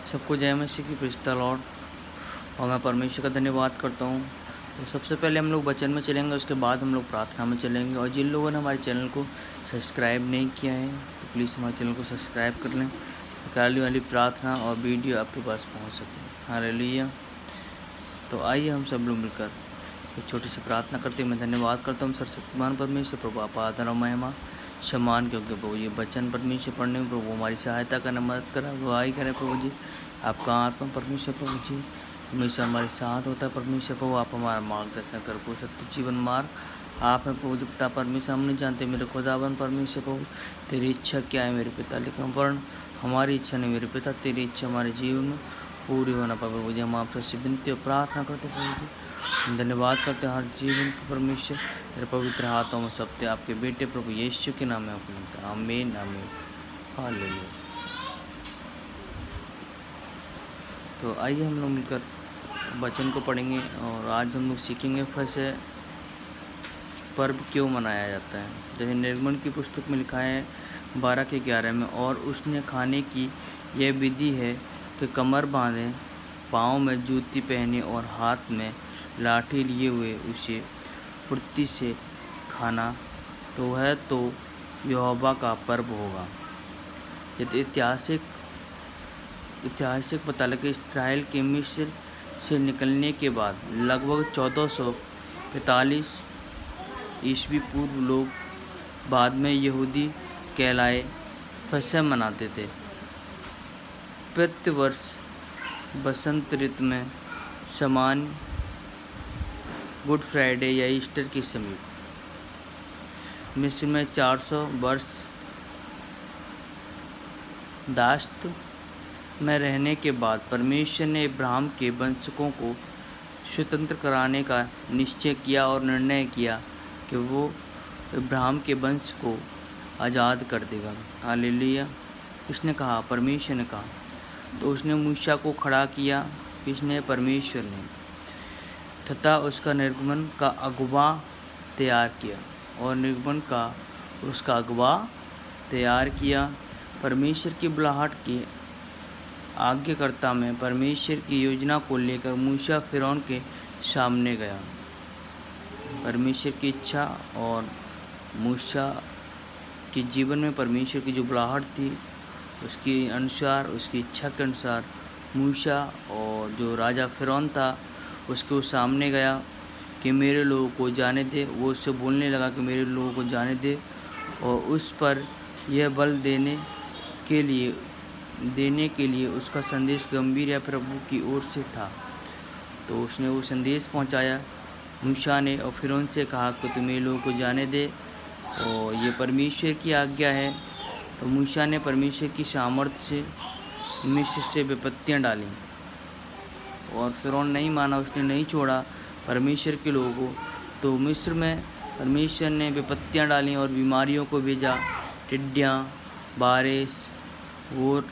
सबको जय मसीह की, प्रेज़ द लॉर्ड। और मैं परमेश्वर का धन्यवाद करता हूँ। तो सबसे पहले हम लोग वचन में चलेंगे, उसके बाद हम लोग प्रार्थना में चलेंगे। और जिन लोगों ने हमारे चैनल को सब्सक्राइब नहीं किया है तो प्लीज़ हमारे चैनल को सब्सक्राइब कर लें, ताकि वाली प्रार्थना और वीडियो आपके पास पहुँच सके। हालेलुया। तो आइए हम सब लोग मिलकर एक छोटी सी प्रार्थना करते हैं। मैं धन्यवाद करता हूँ सर्वशक्तिमान परमेश्वर, प्रभु आप आदर और महिमा सम्मान क्योंकि प्रभु ये वचन परमेश्वर पढ़ने में प्रभु हमारी सहायता करना, मदद करें, अगुवाई करें प्रभु जी। आपका आत्मा परमेश्वर प्रभु जी हमेशा हमारे साथ होता है परमेश्वर प्रभु। आप हमारा मार्गदर्शन कर प्रभु, सत्य जीवन मार्ग आप हैं प्रभु जी। पिता परमेश्वर हम नहीं जानते मेरे खुदावन परमेश्वर प्रभु तेरी इच्छा क्या है मेरे पिता, लेकिन वर्ण हमारी इच्छा नहीं मेरे पिता, तेरी इच्छा हमारे जीवन में पूरी होना पाए प्रभु जी। हम आपसे विनती और प्रार्थना करते प्रभु जी, हम धन्यवाद करते हैं हर जीवन के परमेश्वर। तेरे पवित्र हाथों में सप्ते आपके बेटे प्रभु यीशु के नाम में उपलब्ध। आमीन आमीन हालेलुया। तो आइए हम लोग मिलकर वचन को पढ़ेंगे और आज हम लोग सीखेंगे फसह पर्व क्यों मनाया जाता है। जैसे निर्गमन की पुस्तक में लिखा है 12 के 11 में, और उसने खाने की यह विधि है कि कमर बांधे, पाँव में जूती पहने और हाथ में लाठी लिए हुए उसे फुर्ती से खाना, तो वह तो यहोवा का पर्व होगा। यदि ऐतिहासिक पता लगे इस्राएल के मिस्र से निकलने के बाद लगभग 1445 ईस्वी पूर्व लोग बाद में यहूदी कहलाए फसह मनाते थे। प्रतिवर्ष बसंत ऋतु में सामान्य गुड फ्राइडे या ईस्टर के समीप मिस्र में 400 वर्ष दास्त में रहने के बाद परमेश्वर ने अब्राहम के वंशकों को स्वतंत्र कराने का निश्चय किया और निर्णय किया कि वो अब्राहम के वंश को आज़ाद कर देगा। हालेलुया। किसने कहा? परमेश्वर ने कहा। तो उसने मूसा को खड़ा किया, किसने? परमेश्वर ने, तथा उसका निर्गमन का अगवा तैयार किया और उसका अगवा तैयार किया। परमेश्वर की बुलाहट की आज्ञाकर्ता में परमेश्वर की योजना को लेकर मूसा फिरौन के सामने गया। परमेश्वर की इच्छा और मूसा के जीवन में परमेश्वर की जो बुलाहट थी उसके अनुसार, उसकी इच्छा के अनुसार मूसा और जो राजा फिरौन था उसके सामने गया कि मेरे लोगों को जाने दे। वो उससे बोलने लगा कि मेरे लोगों को जाने दे, और उस पर यह बल देने के लिए उसका संदेश गंभीर या प्रभु की ओर से था। तो उसने वो संदेश पहुंचाया मूसा ने, और फिरौन से कहा कि तुम मेरे लोगों को जाने दे और ये परमेश्वर की आज्ञा है। तो मूसा ने परमेश्वर की सामर्थ्य से मिस्र से विपत्तियाँ डाली और फिरौन नहीं माना, उसने नहीं छोड़ा परमेश्वर के लोगों को। तो मिस्र में परमेश्वर ने विपत्तियाँ डाली और बीमारियों को भेजा, टिड्डियाँ, बारिश और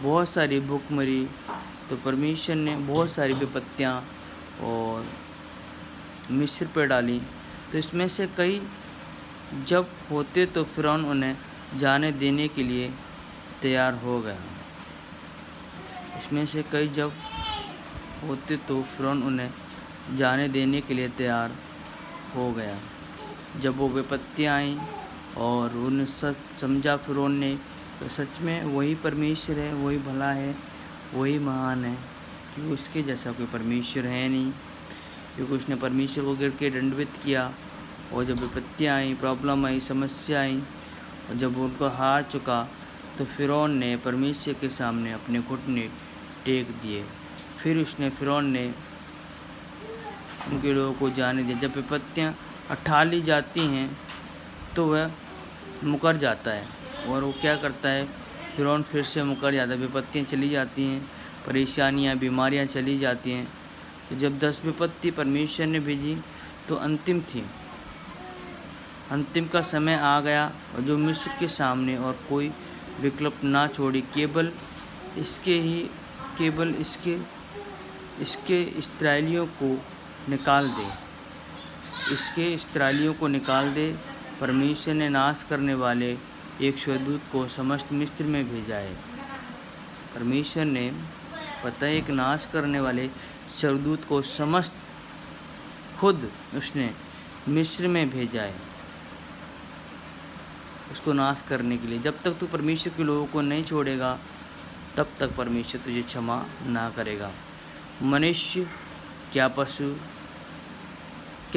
बहुत सारी भूखमरी। तो परमेश्वर ने बहुत सारी विपत्तियाँ और मिस्र पर डाली। तो इसमें से कई जब होते तो फिरौन उन्हें जाने देने के लिए तैयार हो गया। इसमें से कई जब होते तो फिरौन उन्हें जाने देने के लिए तैयार हो गया। जब वो विपत्तियाँ आईं और उन्हें सच समझा फिरौन ने तो सच में वही परमेश्वर है, वही भला है, वही महान है, कि उसके जैसा कोई परमेश्वर है नहीं। क्योंकि उसने परमेश्वर को गिर के दंडवत किया, और जब विपत्तियाँ आई, प्रॉब्लम आई, समस्या आई, और जब उनको हार चुका तो फिरौन ने परमेश्वर के सामने अपने घुटने टेक दिए। फिर फिरौन ने उनके लोगों को जाने दिया। जब विपत्तियाँ अठा ली जाती हैं तो वह मुकर जाता है, और वो क्या करता है? फिरौन फिर से मुकर जाता है। विपत्तियाँ चली जाती हैं, परेशानियाँ, बीमारियाँ चली जाती हैं। तो जब 10 विपत्ति परमेश्वर ने भेजी तो अंतिम थी, अंतिम का समय आ गया, और जो मिस्र के सामने और कोई विकल्प ना छोड़ी, केवल इसके इस्राएलियों को निकाल दे। परमेश्वर ने नाश करने वाले एक स्वर्गदूत को समस्त मिस्र में भेजा है। परमेश्वर ने पता है एक नाश करने वाले स्वर्गदूत को समस्त खुद उसने मिस्र में भेजा है उसको नाश करने के लिए। जब तक तू परमेश्वर के लोगों को नहीं छोड़ेगा तब तक परमेश्वर तुझे क्षमा ना करेगा। मनुष्य क्या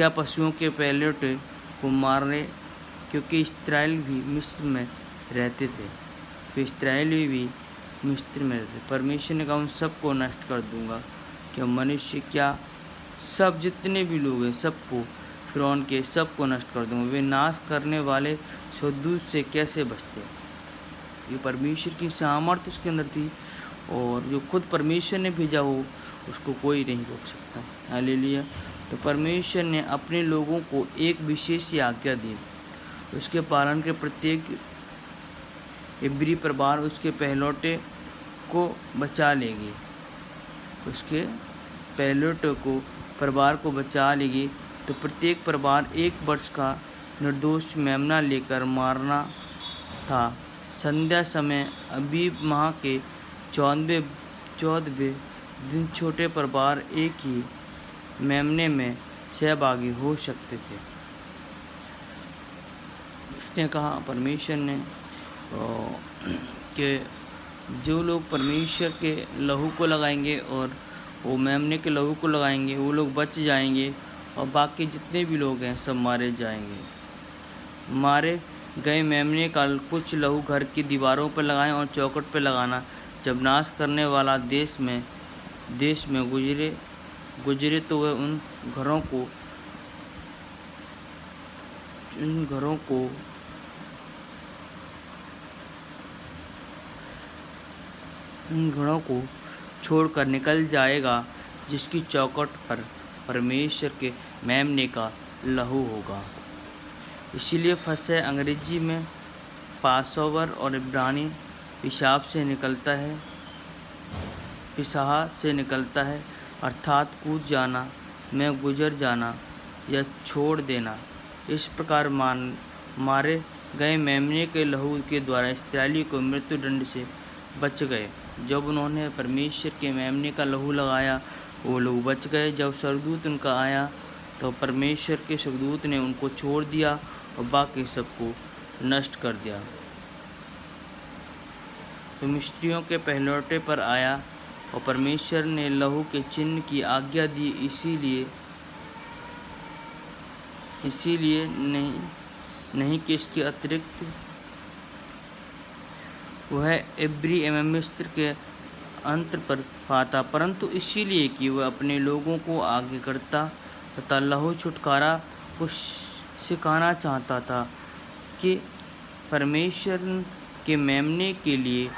पशुओं के पहलौठे को मारने, क्योंकि इस्राएल भी मिस्र में रहते थे, तो इस्राएली भी मिस्र में रहते। परमेश्वर ने कहा उन सबको नष्ट कर दूंगा। क्या मनुष्य क्या सब जितने भी लोग हैं सबको, फिरौन के सबको नष्ट कर दूंगा। वे नाश करने वाले स्वर्गदूत से कैसे बचते? ये परमेश्वर की सामर्थ्य उसके अंदर थी, और जो खुद परमेश्वर ने भेजा हो उसको कोई नहीं रोक सकता। हालेलुया। तो परमेश्वर ने अपने लोगों को एक विशेष आज्ञा दी, उसके पालन के प्रत्येक इब्री परिवार उसके पहलौठे को बचा लेगी, उसके पहलौठे को परिवार को बचा लेगी। तो प्रत्येक परिवार 1 वर्ष का निर्दोष मेमना लेकर मारना था। संध्या समय अबीब माह के 14वें दिन छोटे परिवार एक ही मेमने में सहभागी हो सकते थे। उसने कहा परमेश्वर ने कि जो लोग परमेश्वर के लहू को लगाएंगे और वो मेमने के लहू को लगाएंगे वो लोग बच जाएंगे, और बाकी जितने भी लोग हैं सब मारे जाएंगे। मारे गए मेमने का कुछ लहू घर की दीवारों पर लगाएं और चौखट पर लगाना। जब नाश करने वाला देश में गुजरे तो वह उन घरों को छोड़कर निकल जाएगा जिसकी चौखट पर परमेश्वर के मेमने का लहू होगा। इसीलिए फसह अंग्रेजी में पासओवर और इब्रानी पिशाह से निकलता है, अर्थात कूद जाना, में गुजर जाना या छोड़ देना। इस प्रकार मारे गए मेमने के लहू के द्वारा इस्राएली को मृत्यु दंड से बच गए। जब उन्होंने परमेश्वर के मेमने का लहू लगाया वो लोग बच गए। जब स्वर्गदूत उनका आया तो परमेश्वर के स्वर्गदूत ने उनको छोड़ दिया और बाकी सबको नष्ट कर दिया। तो मिस्रियों के पहलौठे पर आया और परमेश्वर ने लहू के चिन्ह की आज्ञा दी, इसीलिए नहीं कि इसके अतिरिक्त वह इब्री एवं मिस्र के अंत पर पाता, परंतु इसीलिए कि वह अपने लोगों को आगे करता तथा लहू छुटकारा को सिखाना चाहता था कि परमेश्वर के मेमने के लिए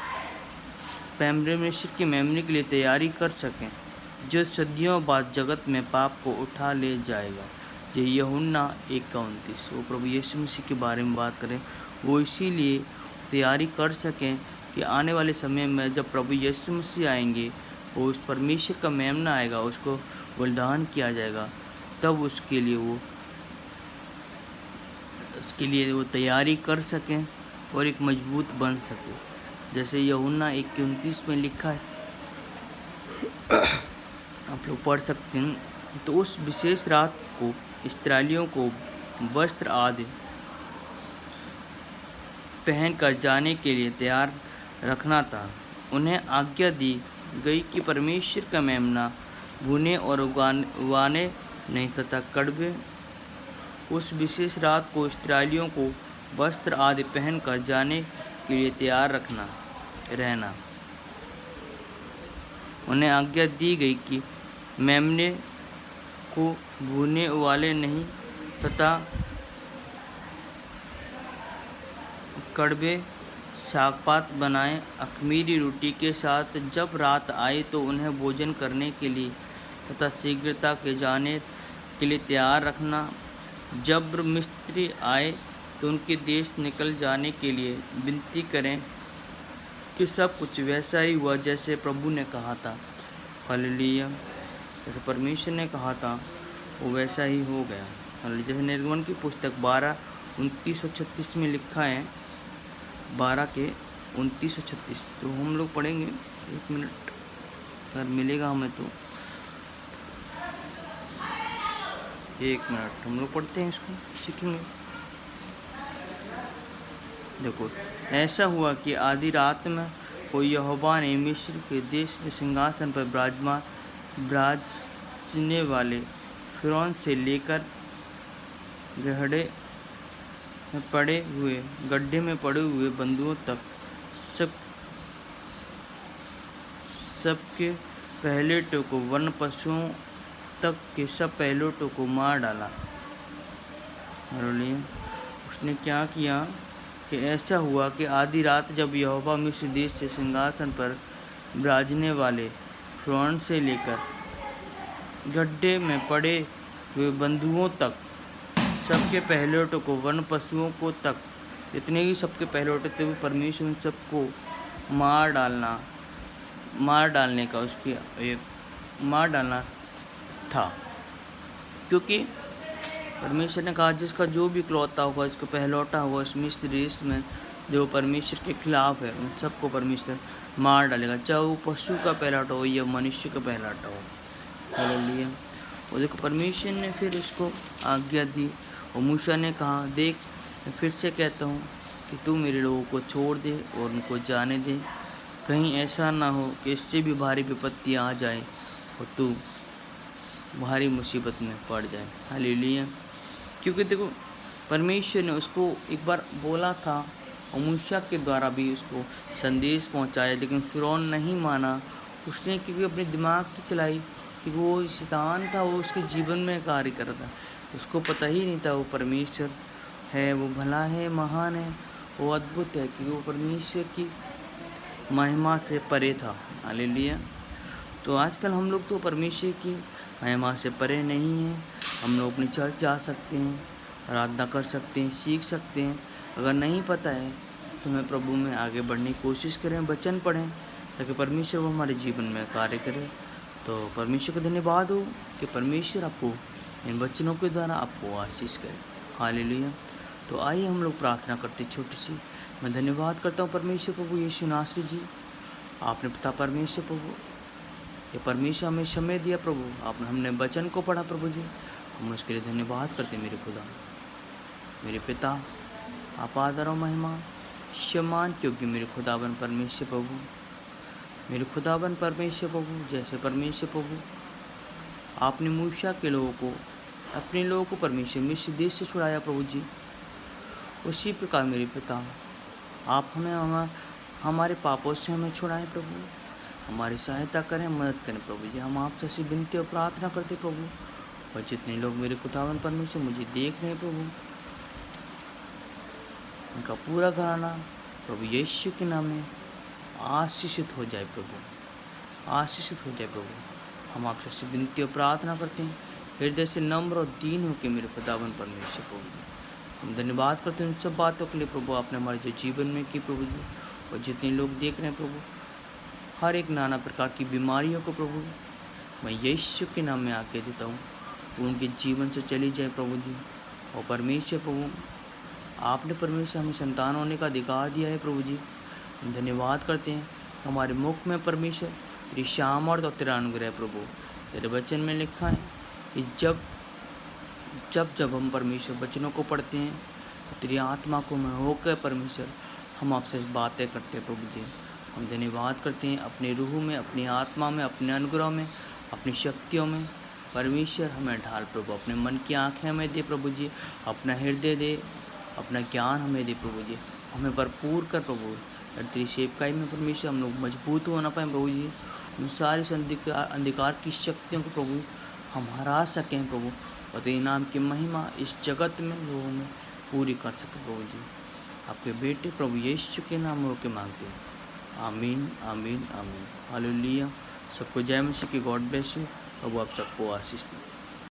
तैयारी कर सकें, जो सदियों बाद जगत में पाप को उठा ले जाएगा। जो यूहन्ना 1:29। वो प्रभु यीशु मसीह के बारे में बात करें, वो इसीलिए तैयारी कर सकें कि आने वाले समय में जब प्रभु यीशु मसीह आएंगे वो उस परमेश्वर का मेमना आएगा, उसको बलिदान किया जाएगा, तब उसके लिए वो तैयारी कर सकें और एक मजबूत बन सके। जैसे यूहन्ना 1:29 में लिखा है, आप लोग पढ़ सकते हैं। तो उस विशेष रात को इस्राएलियों को वस्त्र आदि पहनकर जाने के लिए तैयार रखना था। उन्हें आज्ञा दी गई कि परमेश्वर का मेमना भुने और उगाने नहीं तथा कड़वे। उस विशेष रात को इस्राएलियों को वस्त्र आदि पहनकर जाने के लिए तैयार रहना। उन्हें आज्ञा दी गई कि मेमने को भुने वाले नहीं तथा कड़वे सागपात बनाएं अख़मीरी रोटी के साथ। जब रात आई तो उन्हें भोजन करने के लिए तथा शीघ्रता के जाने के लिए तैयार रखना। जब मिस्री आए तो उनके देश निकल जाने के लिए विनती करें कि सब कुछ वैसा ही हुआ जैसे प्रभु ने कहा था। हालेलुया। जैसे परमेश्वर ने कहा था वो वैसा ही हो गया। हालेलुया। जैसे निर्गमन की पुस्तक 12:29-36 में लिखा है, 12 के 29 और 36। तो हम लोग पढ़ेंगे, 1 मिनट अगर मिलेगा हमें तो 1 मिनट हम लोग पढ़ते हैं, इसको सीखेंगे। देखो, ऐसा हुआ कि आधी रात में कोई यहोवा ने मिस्र के देश में सिंहासन पर विराजने वाले फिरौन से लेकर गड्ढे में पड़े हुए बंधुओं तक सबके पहलेटों को, वर्ण पशुओं तक के सब पहलेटों को मार डाला। उसने क्या किया कि ऐसा हुआ कि आधी रात जब यहोवा मिस्र देश से सिंहासन पर विराजने वाले फिरौन से लेकर गड्ढे में पड़े हुए बंधुओं तक सबके पहलेटों को, वर्ण पशुओं को तक, जितने ही सबके पहलेटे थे, वो परमेश्वर उन सबको मार डालना था। क्योंकि परमेश्वर ने कहा जिसका जो भी इकलौता होगा, इसका पहलौटा होगा इस मिस्र देश में, जो परमेश्वर के खिलाफ है, उन सबको परमेश्वर मार डालेगा, चाहे वो पशु का पहलौटा हो या मनुष्य का पहलौटा हो। हालेलुया। और देखो, परमेश्वर ने फिर उसको आज्ञा दी और मूसा ने कहा, देख मैं फिर से कहता हूँ कि तू मेरे लोगों को छोड़ दे और उनको जाने दे, कहीं ऐसा ना हो कि इससे भी भारी विपत्ति आ जाए और तू भारी मुसीबत में पड़ जाए। हालेलुया। क्योंकि देखो, परमेश्वर ने उसको एक बार बोला था और मूसा के द्वारा भी उसको संदेश पहुंचाया, लेकिन फिरौन नहीं माना। उसने क्योंकि अपने दिमाग की चलाई कि वो शैतान था, वो उसके जीवन में कार्य कर रहा था, उसको पता ही नहीं था वो परमेश्वर है, वो भला है, महान है, वो अद्भुत है, कि वो परमेश्वर की महिमा से परे था। हालेलुया। तो आजकल हम लोग तो परमेश्वर की महिमा से परे नहीं हैं। हम लोग अपनी चर्च जा सकते हैं, आराधना कर सकते हैं, सीख सकते हैं। अगर नहीं पता है तो हमें प्रभु में आगे बढ़ने की कोशिश करें, वचन पढ़ें, ताकि परमेश्वर वो हमारे जीवन में कार्य करे। तो परमेश्वर का धन्यवाद हो कि परमेश्वर आपको इन वचनों के द्वारा आपको आशीष करे। हालेलुया। तो आइए हम लोग प्रार्थना करते छोटी सी। मैं धन्यवाद करता हूँ परमेश्वर प्रभु यीशु नासरी जी, आपने पिता परमेश्वर प्रभु, ये परमेश्वर हमें समय दिया प्रभु, आपने हमने वचन को पढ़ा प्रभु जी, हम उसके लिए धन्यवाद करते मेरे खुदा, मेरे पिता। आप आदर और महिमा सम्मान क्योंकि मेरे खुदावन परमेश्वर प्रभु, मेरे खुदावन परमेश्वर प्रभु, जैसे परमेश्वर प्रभु आपने मूसा के लोगों को, अपने लोगों को परमेश्वर मिस्र देश से छुड़ाया प्रभु जी, उसी प्रकार मेरे पिता आप हमें हमारे पापों से हमें छुड़ाएं प्रभु, हमारी सहायता करें, मदद करें प्रभु जी। हम आपसे ऐसी विनती और प्रार्थना करते प्रभु। और जितने लोग मेरे खुदावन परमेश्वर मुझे देख रहे हैं प्रभु, उनका पूरा घराना प्रभु यीशु के नाम में आशीषित हो जाए प्रभु, आशीषित हो जाए प्रभु। हम आपसे ऐसी विनती और प्रार्थना करते हैं, हृदय से नम्र और दीन होकर मेरे खुदावन परमेश्वर प्रभु। हम धन्यवाद करते हैं उन सब बातों के लिए प्रभु, आपने हमारे जो जीवन में की प्रभु जी। और जितने लोग देख रहे हैं प्रभु, हर एक नाना प्रकार की बीमारियों को प्रभु मैं यीशु के नाम में आके देता हूँ, उनके जीवन से चली जाए प्रभु जी। और परमेश्वर प्रभु, आपने परमेश्वर हमें संतान होने का अधिकार दिया है प्रभु जी। हम धन्यवाद करते हैं, हमारे मुख में परमेश्वर तेरी सामर्थ और तेरा अनुग्रह प्रभु। तेरे वचन में लिखा है कि जब हम परमेश्वर वचनों को पढ़ते हैं तो तेरी आत्मा को में होकर परमेश्वर हम आपसे बातें करते हैं प्रभु जी। हम धन्यवाद करते हैं, अपने रूह में, अपनी आत्मा में, अपने अनुग्रह में, अपनी शक्तियों में परमेश्वर हमें ढाल प्रभु। अपने मन की आँखें हमें दे प्रभु जी, अपना हृदय दे, अपना ज्ञान हमें दे प्रभु जी, हमें भरपूर कर प्रभु। तेरी सेवकाई में परमेश्वर हम लोग मजबूत होना पाएँ प्रभु जी, उन सारी अंधकार की शक्तियों को प्रभु हम हरा सकें प्रभु, और तेरे नाम की महिमा इस जगत में लोगों में पूरी कर सके प्रभु जी। आपके बेटे प्रभु यीशु के नाम होकर मांगते हैं, आमीन आमीन आमीन। हालेलुया। सबको जय मसीह की। God bless you. प्रभु आप सबको आशीष दे।